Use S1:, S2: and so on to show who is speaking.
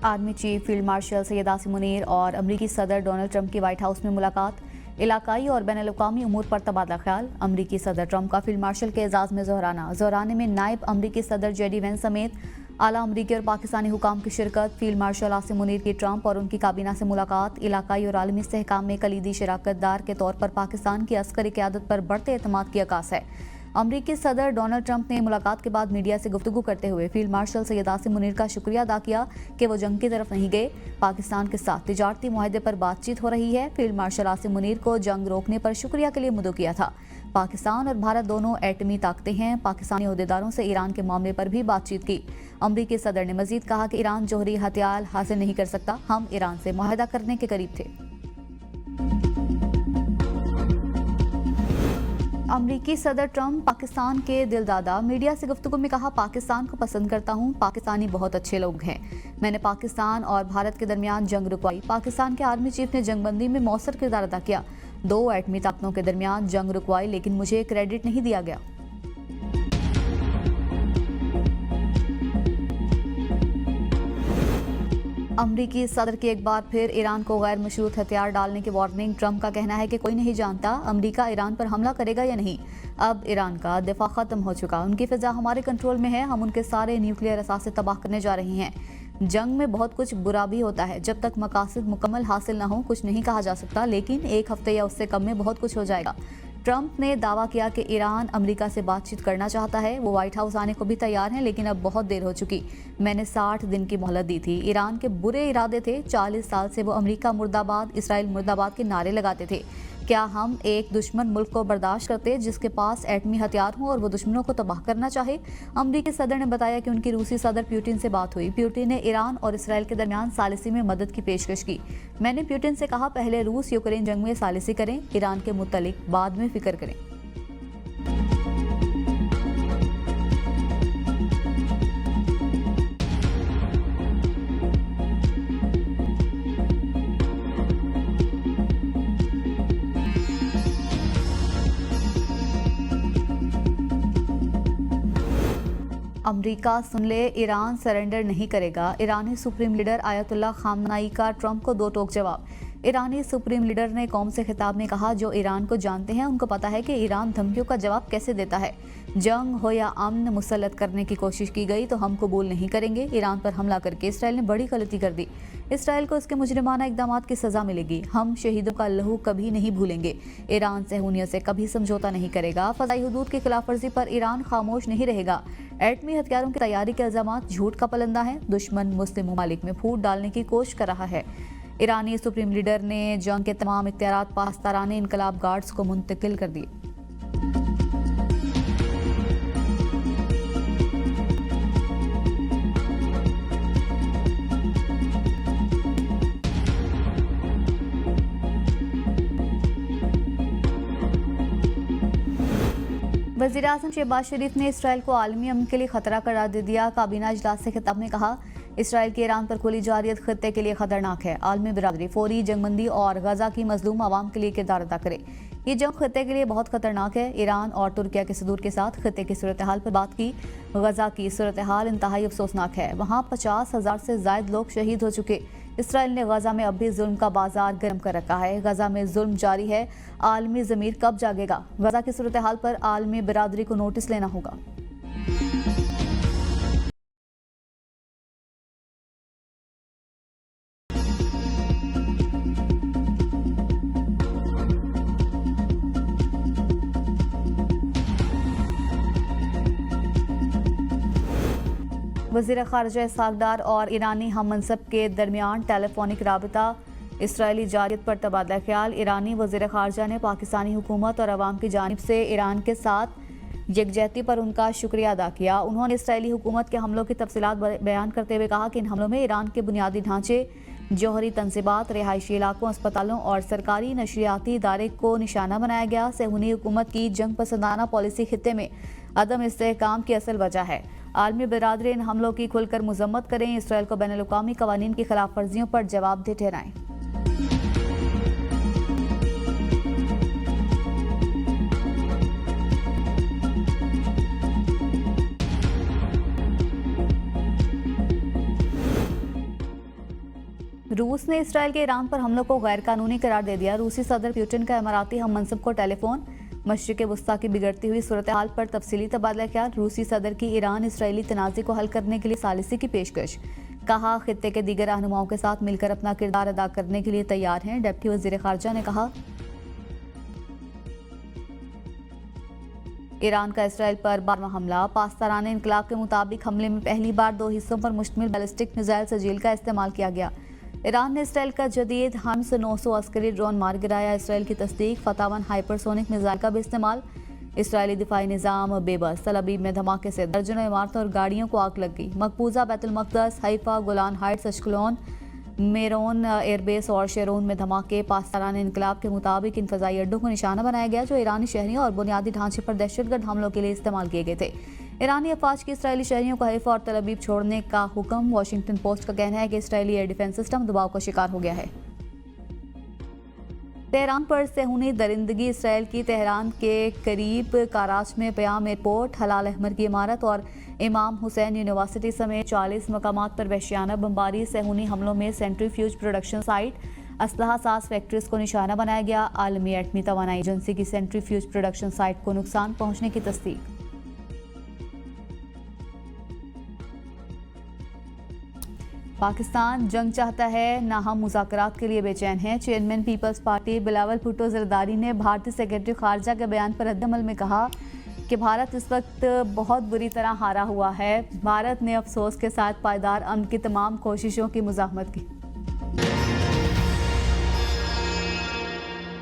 S1: Army chief field marshal Syed Asim Munir और अमरीकी सदर डोनाल्ड ट्रंप की व्हाइट हाउस में मुलाकात। इलाकाई और बैनुल-अक़वामी उमूर पर तबादला ख्याल। अमरीकी सदर ट्रंप का फील्ड मार्शल के एजाज़ में ज़ोहराने में नायब अमरीकी सदर जेडी वेंस समेत आला अमरीकी और पाकिस्तानी हुकाम की शिरकत। फील्ड मार्शल आसिम मुनीर की ट्रंप और उनकी काबीना से मुलाकात। इलाकाई और आलमी इस्तेहकाम में कलीदी शराकतदार के तौर पर पाकिस्तान की अस्करी क़यादत पर बढ़ते एतमाद की अकास है। अमरीकी सदर डोनाल्ड ट्रंप ने मुलाकात के बाद मीडिया से गुफ्तगू करते हुए फील्ड मार्शल सैयद आसिम मुनीर का शुक्रिया अदा किया कि वो जंग की तरफ नहीं गए। पाकिस्तान के साथ तिजारती मुआहदे पर बातचीत हो रही है। फील्ड मार्शल आसिम मुनीर को जंग रोकने पर शुक्रिया के लिए मुद्दू किया था। पाकिस्तान और भारत दोनों एटमी ताकतें हैं। पाकिस्तानी अहदेदारों से ईरान के मामले पर भी बातचीत की। अमरीकी सदर ने मजीद कहा कि ईरान जौहरी हथियार हासिल नहीं कर सकता। हम ईरान से मुआहदा करने के करीब थे। अमरीकी सदर ट्रंप पाकिस्तान के दिलदादा। मीडिया से गुफ्तगू में कहा, पाकिस्तान को पसंद करता हूँ। पाकिस्तानी बहुत अच्छे लोग हैं। मैंने पाकिस्तान और भारत के दरमियान जंग रुकवाई। पाकिस्तान के आर्मी चीफ ने जंगबंदी में मौसर किरदार अदा किया। 2 एटमी ताकतों के दरमियान जंग रुकवाई, लेकिन मुझे क्रेडिट नहीं दिया गया। अमरीकी सदर की एक बार फिर ईरान को गैर मशरूत हथियार डालने की वार्निंग। ट्रंप का कहना है कि कोई नहीं जानता अमरीका ईरान पर हमला करेगा या नहीं। अब ईरान का दिफा खत्म हो चुका। उनकी फिजा हमारे कंट्रोल में है। हम उनके सारे न्यूक्लियर असासे तबाह करने जा रहे हैं। जंग में बहुत कुछ बुरा भी होता है। जब तक मकासद मुकम्मल हासिल न हो कुछ नहीं कहा जा सकता, लेकिन 1 हफ्ते या उससे कम में बहुत कुछ हो जाएगा। ट्रंप ने दावा किया कि ईरान अमेरिका से बातचीत करना चाहता है। वो व्हाइट हाउस आने को भी तैयार हैं, लेकिन अब बहुत देर हो चुकी। मैंने 60 दिन की मोहलत दी थी। ईरान के बुरे इरादे थे। 40 साल से वो अमेरिका मुर्दाबाद, इसराइल मुर्दाबाद के नारे लगाते थे। क्या हम एक दुश्मन मुल्क को बर्दाश्त करते जिसके पास एटमी हथियार हों और वो दुश्मनों को तबाह करना चाहे? अमरीकी सदर ने बताया कि उनकी रूसी सदर प्यूटिन से बात हुई। प्यूटिन ने ईरान और इसराइल के दरमियान सालिसी में मदद की पेशकश की। मैंने प्यूटिन से कहा, पहले रूस यूक्रेन जंग में सालिसी करें, ईरान के मुतल्लिक बाद में फिक्र करें। अमरीका सुन ले, ईरान सरेंडर नहीं करेगा। ईरानी सुप्रीम लीडर आयतुल्लाह खामनाई का ट्रंप को 2 टोक जवाब। ईरानी सुप्रीम लीडर ने कौम से खिताब में कहा, जो ईरान को जानते हैं उनको पता है कि ईरान धमकियों का जवाब कैसे देता है। जंग हो या अमन मुसल्लत करने की कोशिश की गई तो हम कबूल नहीं करेंगे। ईरान पर हमला करके इसराइल ने बड़ी गलती कर दी। इसराइल को इसके मुजरिमाना इक़दाम की सज़ा मिलेगी। हम शहीदों का लहू कभी नहीं भूलेंगे। ईरान सहूनियत से कभी समझौता नहीं करेगा। फ़ज़ाई हुदूद की खिलाफ वर्जी पर ईरान खामोश नहीं रहेगा। एटमी हथियारों की तैयारी के इल्ज़ाम झूठ का पलंदा है। दुश्मन मुस्लिम ममालिक में फूट डालने की कोशिश कर रहा है। ईरानी सुप्रीम लीडर ने जंग के तमाम इख्तियारात पाकिस्तानी इनकलाब गार्ड्स को मुंतकिल कर दिए। वज़ीर-ए-आज़म शहबाज शरीफ ने इसराइल को आलमी अमन के लिए खतरा करार दे दिया। काबीना इजलास से खिताब में कहा, इसराइल की ईरान पर खुली जारियत खत्ते के लिए खतरनाक है। आलमी बिरादरी फौरी जंगबंदी और गजा की मजलूम आवाम के लिए किरदार अदा करे। ये जंग खत्ते के लिए बहुत खतरनाक है। ईरान और तुर्किया के सदूर के साथ खत्ते की सूरत हाल पर बात की। गजा की सूरत हाल इंतहाई अफसोसनाक है। वहाँ 50,000 से ज़ायद लोग शहीद हो चुके। इसराइल ने गजा में अब भी जुल्म का बाजार गर्म कर रखा है। गजा में जुल्म जारी है। आलमी ज़मीर कब जागेगा? गजा की सूरत हाल पर आलमी बिरादरी को नोटिस लेना होगा। वज़ीर ख़ारिजा इसहाक़ डार और ईरानी हम मनसब के दरमियान टेलीफोनिक राबता। इसराइली जारियत पर तबादला ख्याल। ईरानी वज़ीर ख़ारिजा ने पाकिस्तानी हुकूमत और अवाम की जानिब से ईरान के साथ यकजहती पर उनका शुक्रिया अदा किया। उन्होंने इसराइली हुकूमत के हमलों की तफसीलात बयान करते हुए कहा कि इन हमलों में ईरान के बुनियादी ढांचे, जौहरी तंजीबात, रिहायशी इलाकों, अस्पतालों और सरकारी नशरियाती इदारे को निशाना बनाया गया। सहूनी हुकूमत की जंग पसंदाना पॉलिसी खित्ते में अदम इस्तेहकाम की असल वजह है। आलमी बिरादरी इन हमलों की खुलकर मजम्मत करें। इसराइल को बैनुल-अक़वामी कवानीन की खिलाफ वर्जियों पर जवाबदेह ठहराएं। रूस ने इसराइल के ईरान पर हमलों को गैर कानूनी करार दे दिया। रूसी सदर पुतिन का इमाराती हम मनसब को टेलीफोन। मशरिक़ वस्ता की बिगड़ती हुई सूरत हाल पर तफसीली तबादला ख्याल। रूसी सदर की ईरान इसराइली तनाज़े को हल करने के लिए सालिसी की पेशकश। कहा खित्ते के दीगर रहनुमाओं के साथ मिलकर अपना किरदार अदा करने के लिए तैयार हैं। डिप्टी वज़ीर ख़ारजा ने कहा ईरान का इसराइल पर 12वां हमला। पास्तारान इनकलाब के मुताबिक हमले में पहली बार 2 हिस्सों पर मुश्तमिल बैलिस्टिक मिसाइल सजील का इस्तेमाल किया गया। ईरान ने इसराइल का जदीद हम्स 900 अस्करी ड्रोन मार गिराया। इसराइल की तस्दीक। फतावन हाइपरसोनिक मिसाइल का भी इस्तेमाल। इसराइली दिफाई निज़ाम बेबस। तल अबीब में धमाके से दर्जनों इमारतों और गाड़ियों को आग लग गई। मकबूजा Baitul Maqdas, Haifa, Golan Heights, Ashkelon, Meron airbase और शेरोन में धमाके। पास्तारान इनकलाब के मुताबिक इन फ़ज़ाई अड्डों को निशाना बनाया गया जो ईरानी शहरियों और बुनियादी ढांचे पर दहशतगर्द हमलों के लिए इस्तेमाल किए गए थे। ईरानी अफवाज की इसराइली शहरियों को हाइफा और तल अबीब छोड़ने का हुक्म। वाशिंगटन पोस्ट का कहना है कि इसराइली एयर डिफेंस सिस्टम दबाव का शिकार हो गया है। तेहरान पर सेहूनी दरिंदगी। इसराइल की तेहरान के करीब कराच में क़याम एयरपोर्ट, हलाल अहमर की इमारत और इमाम हुसैन यूनिवर्सिटी समेत 40 मकामात पर वहशियाना बमबारी। सेहूनी हमलों में सेंट्रीफ्यूज प्रोडक्शन साइट, असलहा साज फैक्ट्रीज को निशाना बनाया गया। आलमी एटमी तवानाई एजेंसी की सेंट्रीफ्यूज प्रोडक्शन साइट को नुकसान पहुंचने की तस्दीक। पाकिस्तान जंग चाहता है, ना हम मुज़ाकरात के लिए बेचैन हैं। Chairman people's party Bilawal Bhutto Zardari ने भारतीय सेक्रेटरी खारजा के बयान पर रद्दअमल में कहा कि भारत इस वक्त बहुत बुरी तरह हारा हुआ है। भारत ने अफसोस के साथ पायदार अमन की तमाम कोशिशों की मुज़ाहमत की।